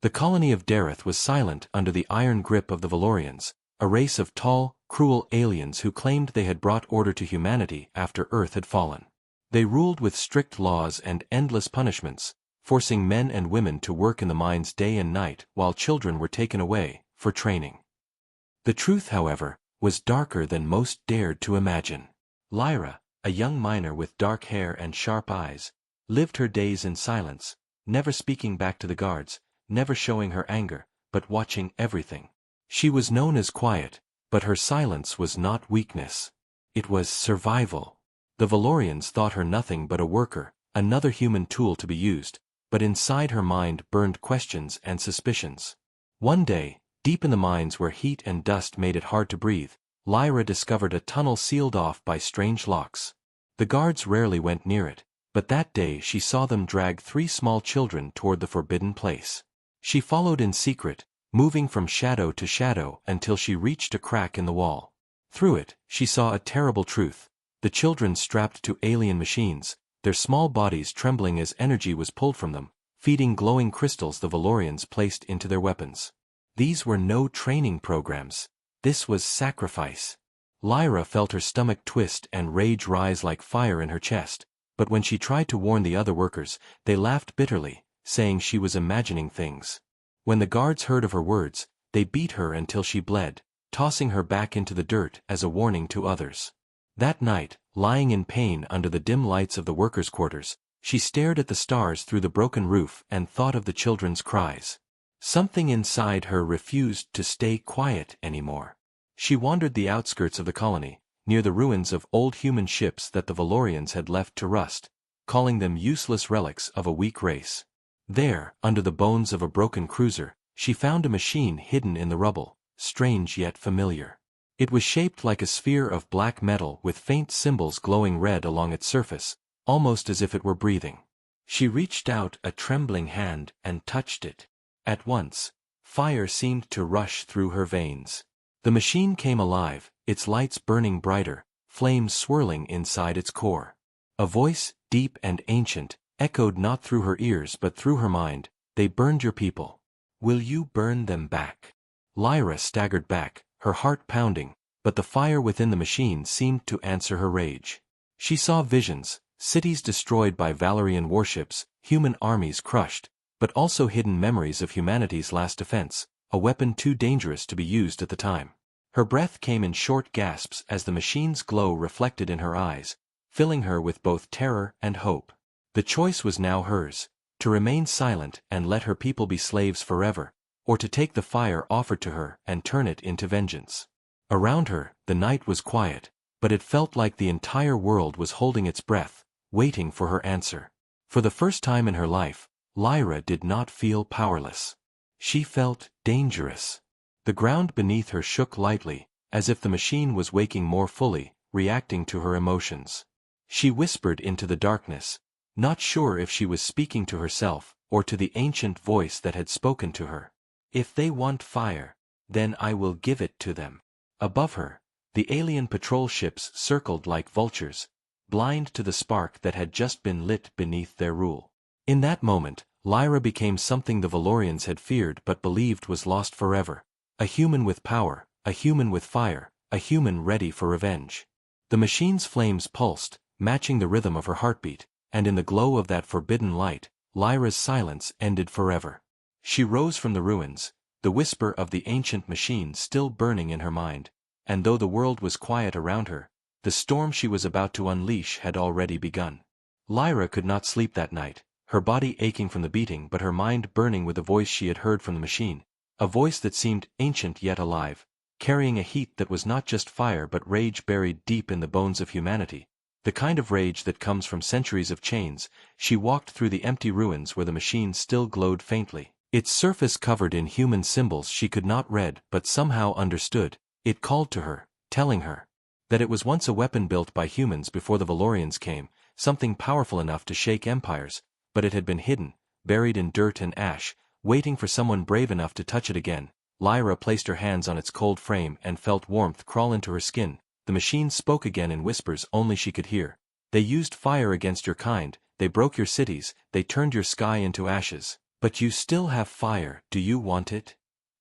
The colony of Dareth was silent under the iron grip of the Valorians, a race of tall, cruel aliens who claimed they had brought order to humanity after Earth had fallen. They ruled with strict laws and endless punishments, forcing men and women to work in the mines day and night while children were taken away for training. The truth, however, was darker than most dared to imagine. Lyra, a young miner with dark hair and sharp eyes, lived her days in silence, never speaking back to the guards, never showing her anger, but watching everything. She was known as quiet, but her silence was not weakness. It was survival. The Valorians thought her nothing but a worker, another human tool to be used, but inside her mind burned questions and suspicions. One day, deep in the mines where heat and dust made it hard to breathe, Lyra discovered a tunnel sealed off by strange locks. The guards rarely went near it, but that day she saw them drag 3 small children toward the forbidden place. She followed in secret, moving from shadow to shadow until she reached a crack in the wall. Through it, she saw a terrible truth. The children strapped to alien machines, their small bodies trembling as energy was pulled from them, feeding glowing crystals the Valorians placed into their weapons. These were no training programs. This was sacrifice. Lyra felt her stomach twist and rage rise like fire in her chest, but when she tried to warn the other workers, they laughed bitterly, saying she was imagining things. When the guards heard of her words, they beat her until she bled, tossing her back into the dirt as a warning to others. That night, lying in pain under the dim lights of the workers' quarters, she stared at the stars through the broken roof and thought of the children's cries. Something inside her refused to stay quiet anymore. She wandered the outskirts of the colony, near the ruins of old human ships that the Valorians had left to rust, calling them useless relics of a weak race. There, under the bones of a broken cruiser, she found a machine hidden in the rubble, strange yet familiar. It was shaped like a sphere of black metal with faint symbols glowing red along its surface, almost as if it were breathing. She reached out a trembling hand and touched it. At once, fire seemed to rush through her veins. The machine came alive, its lights burning brighter, flames swirling inside its core. A voice, deep and ancient, echoed not through her ears but through her mind. "They burned your people. Will you burn them back?" Lyra staggered back, her heart pounding, but the fire within the machine seemed to answer her rage. She saw visions, cities destroyed by Valerian warships, human armies crushed, but also hidden memories of humanity's last defense, a weapon too dangerous to be used at the time. Her breath came in short gasps as the machine's glow reflected in her eyes, filling her with both terror and hope. The choice was now hers, to remain silent and let her people be slaves forever, or to take the fire offered to her and turn it into vengeance. Around her, the night was quiet, but it felt like the entire world was holding its breath, waiting for her answer. For the first time in her life, Lyra did not feel powerless. She felt dangerous. The ground beneath her shook lightly, as if the machine was waking more fully, reacting to her emotions. She whispered into the darkness, not sure if she was speaking to herself or to the ancient voice that had spoken to her. "If they want fire, then I will give it to them." Above her, the alien patrol ships circled like vultures, blind to the spark that had just been lit beneath their rule. In that moment, Lyra became something the Valorians had feared but believed was lost forever. A human with power, a human with fire, a human ready for revenge. The machine's flames pulsed, matching the rhythm of her heartbeat, and in the glow of that forbidden light, Lyra's silence ended forever. She rose from the ruins, the whisper of the ancient machine still burning in her mind, and though the world was quiet around her, the storm she was about to unleash had already begun. Lyra could not sleep that night, her body aching from the beating but her mind burning with the voice she had heard from the machine, a voice that seemed ancient yet alive, carrying a heat that was not just fire but rage buried deep in the bones of humanity, the kind of rage that comes from centuries of chains. She walked through the empty ruins where the machine still glowed faintly, its surface covered in human symbols she could not read but somehow understood. It called to her, telling her that it was once a weapon built by humans before the Valorians came, something powerful enough to shake empires, but it had been hidden, buried in dirt and ash, waiting for someone brave enough to touch it again. Lyra placed her hands on its cold frame and felt warmth crawl into her skin. The machine spoke again in whispers only she could hear. "They used fire against your kind, they broke your cities, they turned your sky into ashes. But you still have fire, do you want it?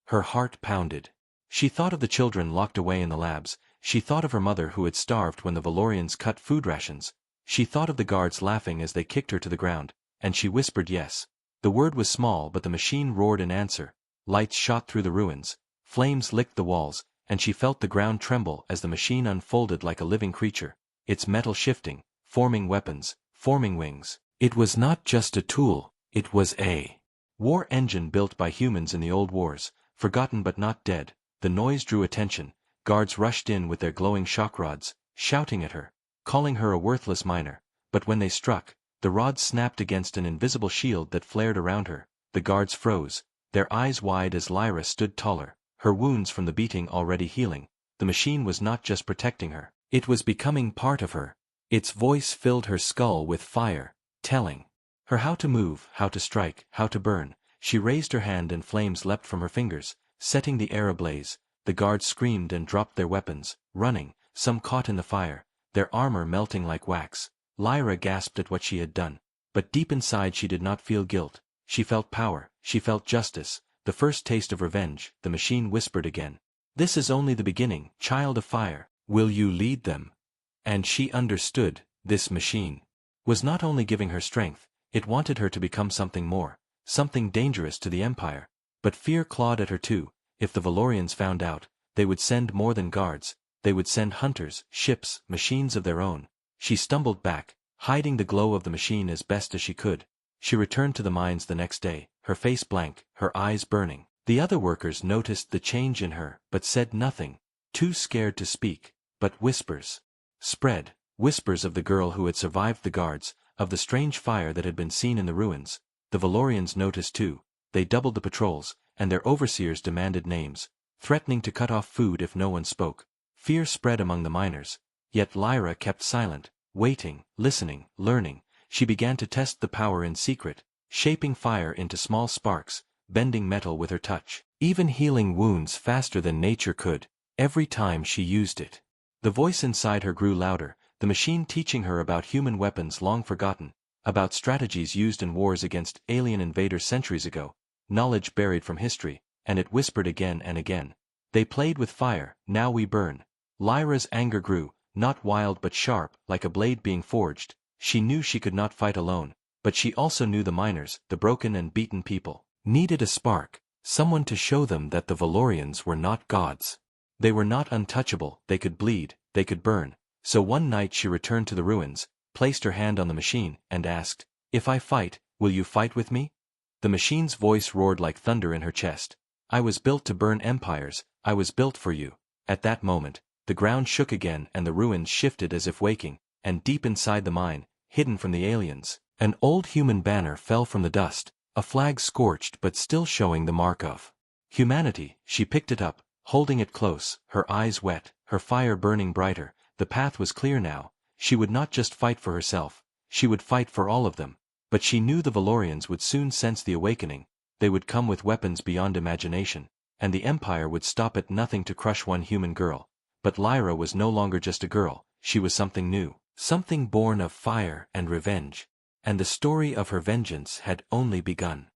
Her heart pounded. She thought of the children locked away in the labs, she thought of her mother who had starved when the Valorians cut food rations, she thought of the guards laughing as they kicked her to the ground, and she whispered yes. The word was small but the machine roared in answer, lights shot through the ruins, flames licked the walls, and she felt the ground tremble as the machine unfolded like a living creature, its metal shifting, forming weapons, forming wings. It was not just a tool, it was a war engine built by humans in the old wars, forgotten but not dead. The noise drew attention, guards rushed in with their glowing shock rods, shouting at her, calling her a worthless miner, but when they struck, the rods snapped against an invisible shield that flared around her. The guards froze, their eyes wide as Lyra stood taller, her wounds from the beating already healing. The machine was not just protecting her, it was becoming part of her. Its voice filled her skull with fire, telling her how to move, how to strike, how to burn. She raised her hand and flames leapt from her fingers, setting the air ablaze. The guards screamed and dropped their weapons, running, some caught in the fire, their armor melting like wax. Lyra gasped at what she had done, but deep inside she did not feel guilt. She felt power, she felt justice, the first taste of revenge. The machine whispered again. This is only the beginning, child of fire. Will you lead them? And she understood, this machine was not only giving her strength, it wanted her to become something more, something dangerous to the Empire. But fear clawed at her too. If the Valorians found out, they would send more than guards, they would send hunters, ships, machines of their own. She stumbled back, hiding the glow of the machine as best as she could. She returned to the mines the next day, her face blank, her eyes burning. The other workers noticed the change in her, but said nothing, too scared to speak. But whispers spread, whispers of the girl who had survived the guards, of the strange fire that had been seen in the ruins. The Valorians noticed too. They doubled the patrols, and their overseers demanded names, threatening to cut off food if no one spoke. Fear spread among the miners. Yet Lyra kept silent, waiting, listening, learning. She began to test the power in secret, shaping fire into small sparks, bending metal with her touch, even healing wounds faster than nature could, every time she used it. The voice inside her grew louder, the machine teaching her about human weapons long forgotten, about strategies used in wars against alien invaders centuries ago, knowledge buried from history, and it whispered again and again. They played with fire, now we burn. Lyra's anger grew, not wild but sharp, like a blade being forged. She knew she could not fight alone, but she also knew the miners, the broken and beaten people, needed a spark, someone to show them that the Valorians were not gods. They were not untouchable, they could bleed, they could burn. So one night she returned to the ruins, placed her hand on the machine, and asked, "If I fight, will you fight with me?" The machine's voice roared like thunder in her chest. "I was built to burn empires, I was built for you." At that moment, the ground shook again and the ruins shifted as if waking, and deep inside the mine, hidden from the aliens, an old human banner fell from the dust, a flag scorched but still showing the mark of humanity. She picked it up, holding it close, her eyes wet, her fire burning brighter. The path was clear now. She would not just fight for herself, she would fight for all of them. But she knew the Valorians would soon sense the awakening. They would come with weapons beyond imagination, and the Empire would stop at nothing to crush one human girl. But Lyra was no longer just a girl, she was something new, something born of fire and revenge. And the story of her vengeance had only begun.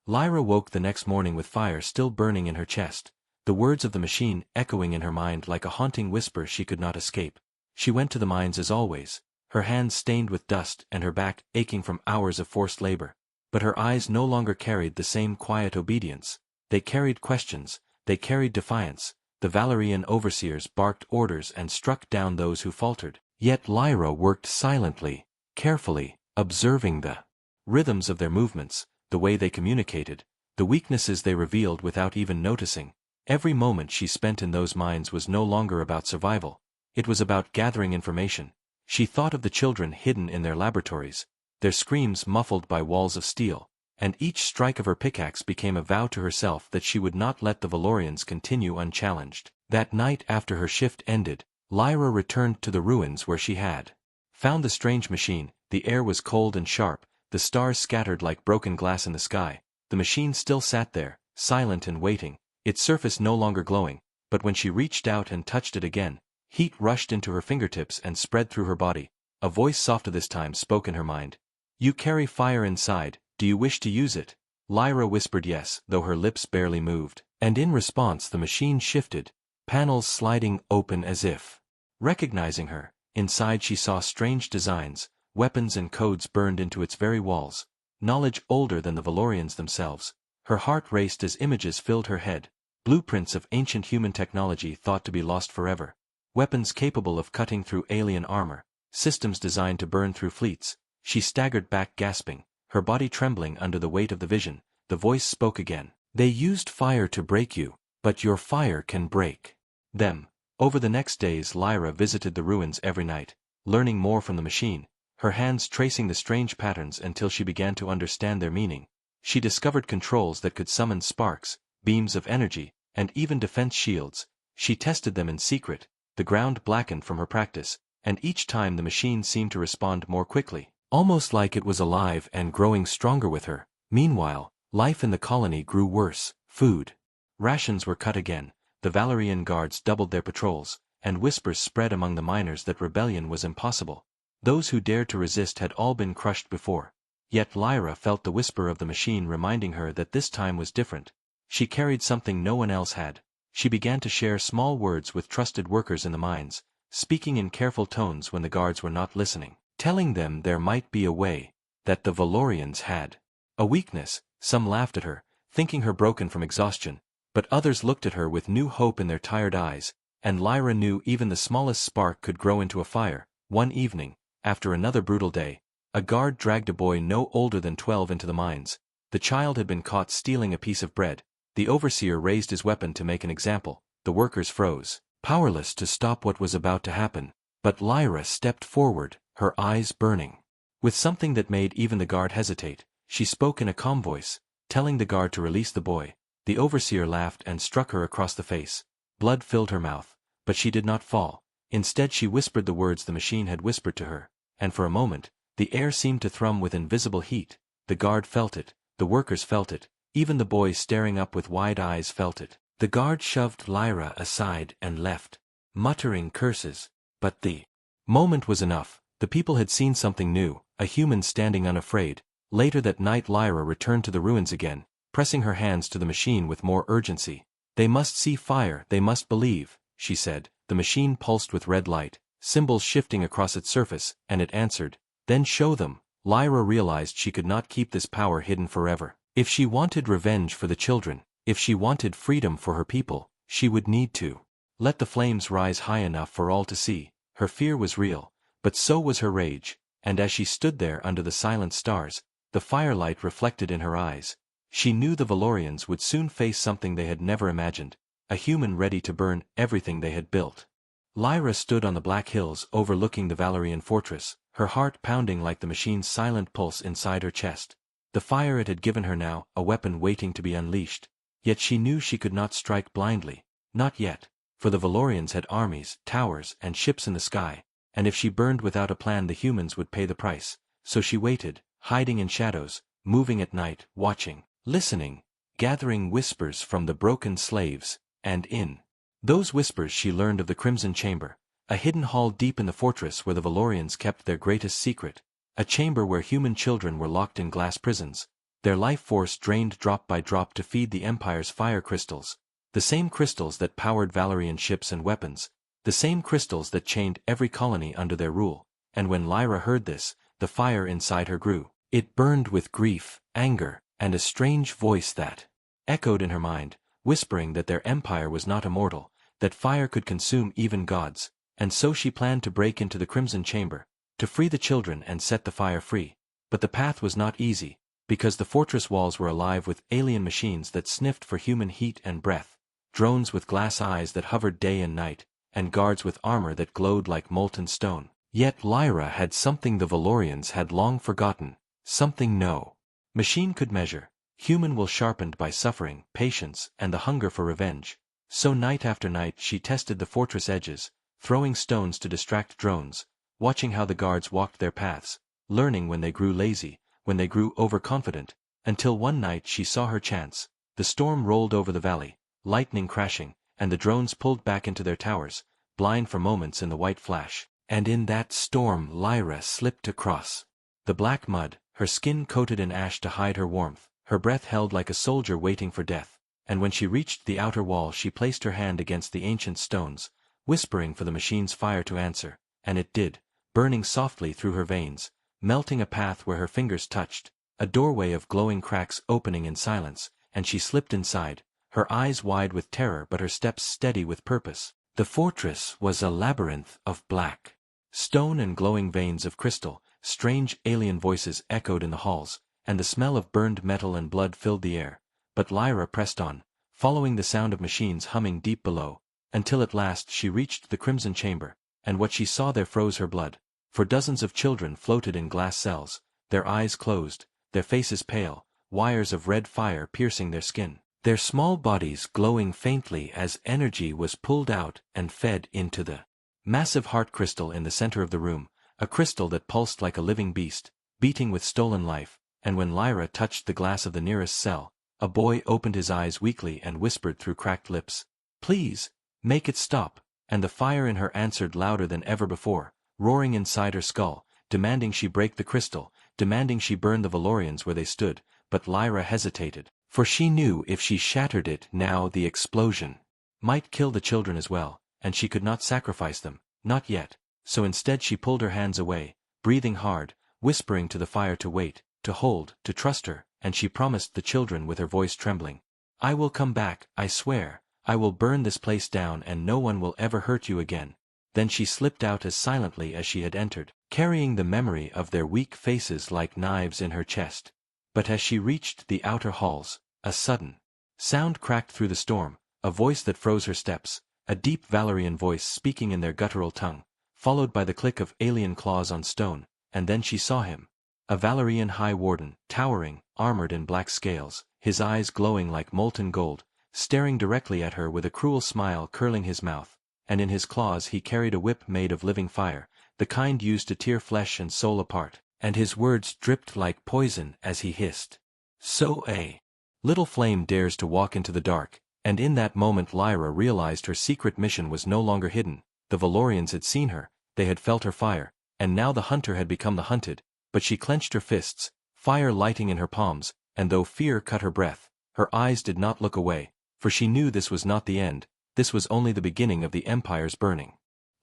Lyra woke the next morning with fire still burning in her chest, the words of the machine echoing in her mind like a haunting whisper she could not escape. She went to the mines as always, her hands stained with dust and her back aching from hours of forced labor. But her eyes no longer carried the same quiet obedience. They carried questions, they carried defiance. The Valerian overseers barked orders and struck down those who faltered. Yet Lyra worked silently, carefully, observing the rhythms of their movements, the way they communicated, the weaknesses they revealed without even noticing. Every moment she spent in those mines was no longer about survival. It was about gathering information. She thought of the children hidden in their laboratories, their screams muffled by walls of steel, and each strike of her pickaxe became a vow to herself that she would not let the Valorians continue unchallenged. That night after her shift ended, Lyra returned to the ruins where she had found the strange machine. The air was cold and sharp, the stars scattered like broken glass in the sky. The machine still sat there, silent and waiting, its surface no longer glowing, but when she reached out and touched it again, heat rushed into her fingertips and spread through her body. A voice softer this time spoke in her mind. "You carry fire inside, do you wish to use it?" Lyra whispered yes, though her lips barely moved, and in response the machine shifted, panels sliding open as if recognizing her. Inside she saw strange designs, weapons and codes burned into its very walls, knowledge older than the Valorians themselves. Her heart raced as images filled her head, blueprints of ancient human technology thought to be lost forever, weapons capable of cutting through alien armor, systems designed to burn through fleets. She staggered back gasping, her body trembling under the weight of the vision. The voice spoke again. They used fire to break you, but your fire can break them. Over the next days Lyra visited the ruins every night, learning more from the machine, her hands tracing the strange patterns until she began to understand their meaning. She discovered controls that could summon sparks, beams of energy, and even defense shields. She tested them in secret, the ground blackened from her practice, and each time the machine seemed to respond more quickly, almost like it was alive and growing stronger with her. Meanwhile, life in the colony grew worse. Food rations were cut again, the Valerian guards doubled their patrols, and whispers spread among the miners that rebellion was impossible. Those who dared to resist had all been crushed before. Yet Lyra felt the whisper of the machine reminding her that this time was different. She carried something no one else had. She began to share small words with trusted workers in the mines, speaking in careful tones when the guards were not listening, telling them there might be a way, that the Valorians had a weakness. Some laughed at her, thinking her broken from exhaustion, but others looked at her with new hope in their tired eyes, and Lyra knew even the smallest spark could grow into a fire. One evening, after another brutal day, a guard dragged a boy no older than 12 into the mines. The child had been caught stealing a piece of bread. The overseer raised his weapon to make an example. The workers froze, powerless to stop what was about to happen, but Lyra stepped forward, her eyes burning with something that made even the guard hesitate. She spoke in a calm voice, telling the guard to release the boy. The overseer laughed and struck her across the face. Blood filled her mouth, but she did not fall. Instead she whispered the words the machine had whispered to her, and for a moment, the air seemed to thrum with invisible heat. The guard felt it, the workers felt it, even the boy staring up with wide eyes felt it. The guard shoved Lyra aside and left, muttering curses. But the moment was enough. The people had seen something new, a human standing unafraid. Later that night Lyra returned to the ruins again, pressing her hands to the machine with more urgency. They must see fire, they must believe, she said. The machine pulsed with red light, symbols shifting across its surface, and it answered. Then show them. Lyra realized she could not keep this power hidden forever. If she wanted revenge for the children, if she wanted freedom for her people, she would need to let the flames rise high enough for all to see. Her fear was real, but so was her rage, and as she stood there under the silent stars, the firelight reflected in her eyes. She knew the Valorians would soon face something they had never imagined, a human ready to burn everything they had built. Lyra stood on the black hills overlooking the Valerian fortress, her heart pounding like the machine's silent pulse inside her chest. The fire it had given her now, a weapon waiting to be unleashed. Yet she knew she could not strike blindly, not yet, for the Valorians had armies, towers, and ships in the sky, and if she burned without a plan the humans would pay the price. So she waited, hiding in shadows, moving at night, watching, listening, gathering whispers from the broken slaves, and in those whispers she learned of the Crimson Chamber, a hidden hall deep in the fortress where the Valorians kept their greatest secret, a chamber where human children were locked in glass prisons, their life force drained drop by drop to feed the Empire's fire crystals, the same crystals that powered Valerian ships and weapons, the same crystals that chained every colony under their rule. And when Lyra heard this, the fire inside her grew. It burned with grief, anger, and a strange voice that echoed in her mind, whispering that their empire was not immortal, that fire could consume even gods. And so she planned to break into the Crimson Chamber, to free the children and set the fire free. But the path was not easy, because the fortress walls were alive with alien machines that sniffed for human heat and breath, drones with glass eyes that hovered day and night, and guards with armor that glowed like molten stone. Yet Lyra had something the Valorians had long forgotten, something no machine could measure. Human will sharpened by suffering, patience, and the hunger for revenge. So night after night she tested the fortress edges, throwing stones to distract drones, watching how the guards walked their paths, learning when they grew lazy, when they grew overconfident, until one night she saw her chance. The storm rolled over the valley, lightning crashing, and the drones pulled back into their towers, blind for moments in the white flash. And in that storm Lyra slipped across the black mud, her skin coated in ash to hide her warmth, her breath held like a soldier waiting for death, and when she reached the outer wall she placed her hand against the ancient stones, whispering for the machine's fire to answer, and it did, burning softly through her veins, melting a path where her fingers touched, a doorway of glowing cracks opening in silence, and she slipped inside, her eyes wide with terror but her steps steady with purpose. The fortress was a labyrinth of black stone and glowing veins of crystal. Strange alien voices echoed in the halls, and the smell of burned metal and blood filled the air. But Lyra pressed on, following the sound of machines humming deep below, until at last she reached the crimson chamber, and what she saw there froze her blood. For dozens of children floated in glass cells, their eyes closed, their faces pale, wires of red fire piercing their skin, their small bodies glowing faintly as energy was pulled out and fed into the massive heart crystal in the center of the room, a crystal that pulsed like a living beast, beating with stolen life, and when Lyra touched the glass of the nearest cell, a boy opened his eyes weakly and whispered through cracked lips, "Please, make it stop," and the fire in her answered louder than ever before, roaring inside her skull, demanding she break the crystal, demanding she burn the Valorians where they stood, but Lyra hesitated, for she knew if she shattered it now the explosion might kill the children as well, and she could not sacrifice them, not yet. So instead she pulled her hands away, breathing hard, whispering to the fire to wait, to hold, to trust her, and she promised the children with her voice trembling, "I will come back, I swear, I will burn this place down and no one will ever hurt you again." Then she slipped out as silently as she had entered, carrying the memory of their weak faces like knives in her chest. But as she reached the outer halls, a sudden sound cracked through the storm, a voice that froze her steps, a deep Valerian voice speaking in their guttural tongue, followed by the click of alien claws on stone, and then she saw him. A Valerian High Warden, towering, armored in black scales, his eyes glowing like molten gold, staring directly at her with a cruel smile curling his mouth, and in his claws he carried a whip made of living fire, the kind used to tear flesh and soul apart, and his words dripped like poison as he hissed, "So a little flame dares to walk into the dark," and in that moment Lyra realized her secret mission was no longer hidden. The Valorians had seen her, they had felt her fire, and now the hunter had become the hunted, but she clenched her fists, fire lighting in her palms, and though fear cut her breath, her eyes did not look away, for she knew this was not the end, this was only the beginning of the Empire's burning.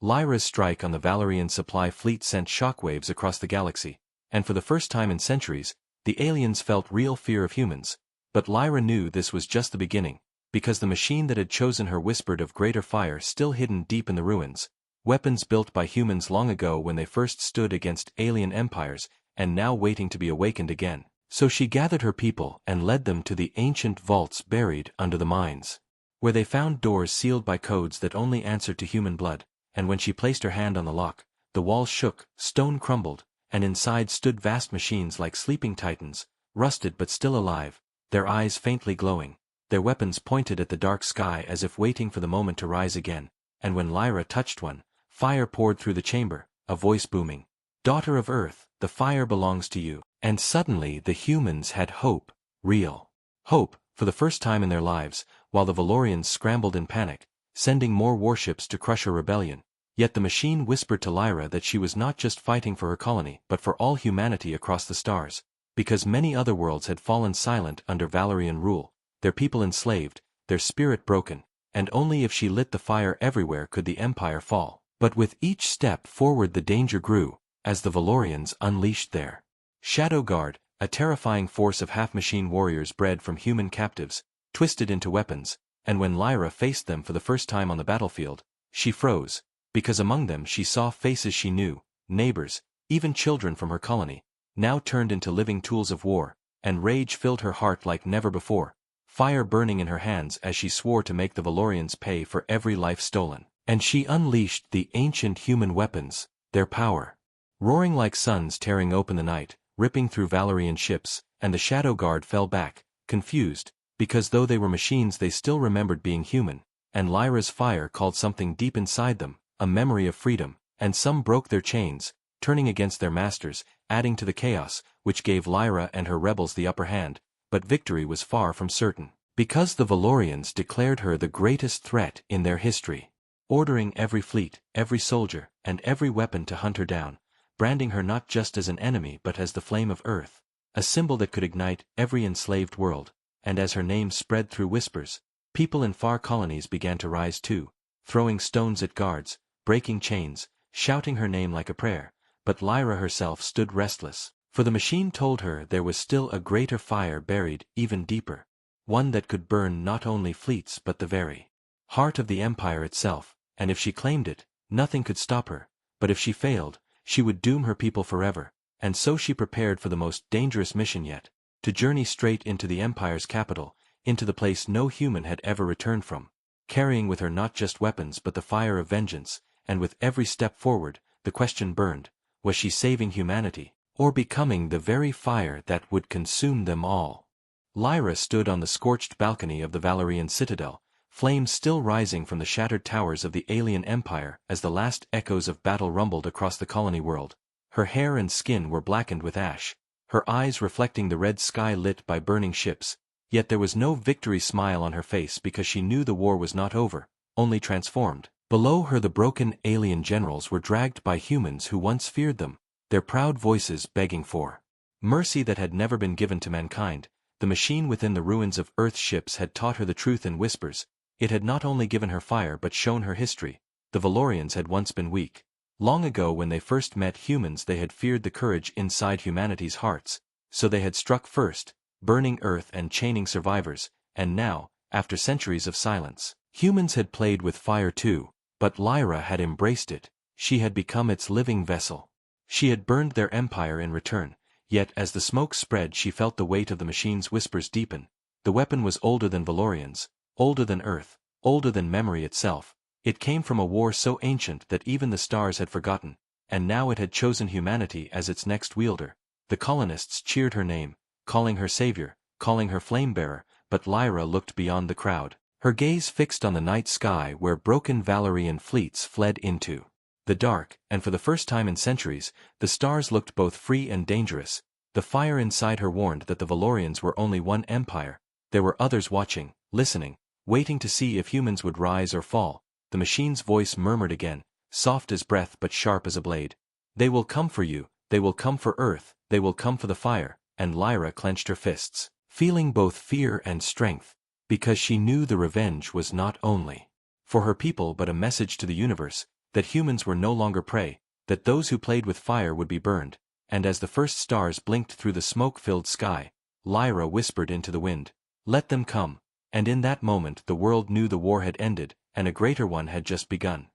Lyra's strike on the Valerian supply fleet sent shockwaves across the galaxy, and for the first time in centuries, the aliens felt real fear of humans, but Lyra knew this was just the beginning, because the machine that had chosen her whispered of greater fire still hidden deep in the ruins, weapons built by humans long ago when they first stood against alien empires, and now waiting to be awakened again. So she gathered her people and led them to the ancient vaults buried under the mines, where they found doors sealed by codes that only answered to human blood, and when she placed her hand on the lock, the walls shook, stone crumbled, and inside stood vast machines like sleeping titans, rusted but still alive, their eyes faintly glowing, their weapons pointed at the dark sky as if waiting for the moment to rise again, and when Lyra touched one, fire poured through the chamber, a voice booming, "Daughter of Earth, the fire belongs to you." And suddenly the humans had hope, real hope, for the first time in their lives, while the Valorians scrambled in panic, sending more warships to crush her rebellion. Yet the machine whispered to Lyra that she was not just fighting for her colony but for all humanity across the stars, because many other worlds had fallen silent under Valerian rule, their people enslaved, their spirit broken, and only if she lit the fire everywhere could the Empire fall. But with each step forward the danger grew, as the Valorians unleashed their Shadow Guard, a terrifying force of half-machine warriors bred from human captives, twisted into weapons, and when Lyra faced them for the first time on the battlefield, she froze, because among them she saw faces she knew, neighbors, even children from her colony, now turned into living tools of war, and rage filled her heart like never before, fire burning in her hands as she swore to make the Valorians pay for every life stolen. And she unleashed the ancient human weapons, their power, roaring like suns tearing open the night, ripping through Valerian ships, and the Shadow Guard fell back, confused, because though they were machines they still remembered being human, and Lyra's fire called something deep inside them, a memory of freedom, and some broke their chains, turning against their masters, adding to the chaos, which gave Lyra and her rebels the upper hand, but victory was far from certain, because the Valorians declared her the greatest threat in their history, ordering every fleet, every soldier, and every weapon to hunt her down, branding her not just as an enemy but as the flame of Earth. a symbol that could ignite every enslaved world, and as her name spread through whispers, people in far colonies began to rise too, throwing stones at guards, breaking chains, shouting her name like a prayer. But Lyra herself stood restless, for the machine told her there was still a greater fire buried even deeper, one that could burn not only fleets but the very heart of the empire itself, and if she claimed it, nothing could stop her, but if she failed, she would doom her people forever. And so she prepared for the most dangerous mission yet, to journey straight into the empire's capital, into the place no human had ever returned from, carrying with her not just weapons but the fire of vengeance. And with every step forward, the question burned: was she saving humanity, or becoming the very fire that would consume them all? Lyra stood on the scorched balcony of the Valerian citadel, flames still rising from the shattered towers of the alien empire as the last echoes of battle rumbled across the colony world. Her hair and skin were blackened with ash, her eyes reflecting the red sky lit by burning ships, yet there was no victory smile on her face because she knew the war was not over, only transformed. Below her the broken alien generals were dragged by humans who once feared them, their proud voices begging for mercy that had never been given to mankind. The machine within the ruins of Earth's ships had taught her the truth in whispers. It had not only given her fire but shown her history. The Valorians had once been weak. Long ago when they first met humans they had feared the courage inside humanity's hearts, so they had struck first, burning Earth and chaining survivors, and now, after centuries of silence, humans had played with fire too, but Lyra had embraced it. She had become its living vessel. She had burned their empire in return, yet as the smoke spread she felt the weight of the machine's whispers deepen. The weapon was older than Valorians, older than Earth, older than memory itself. It came from a war so ancient that even the stars had forgotten, and now it had chosen humanity as its next wielder. The colonists cheered her name, calling her savior, calling her flame-bearer, but Lyra looked beyond the crowd, her gaze fixed on the night sky where broken Valerian fleets fled into the dark, and for the first time in centuries, the stars looked both free and dangerous. The fire inside her warned that the Valorians were only one empire. There were others watching, listening, waiting to see if humans would rise or fall. The machine's voice murmured again, soft as breath but sharp as a blade. They will come for you, they will come for Earth, they will come for the fire. And Lyra clenched her fists, feeling both fear and strength, because she knew the revenge was not only for her people but a message to the universe, that humans were no longer prey, that those who played with fire would be burned. And as the first stars blinked through the smoke-filled sky, Lyra whispered into the wind, "Let them come." And in that moment the world knew the war had ended, and a greater one had just begun.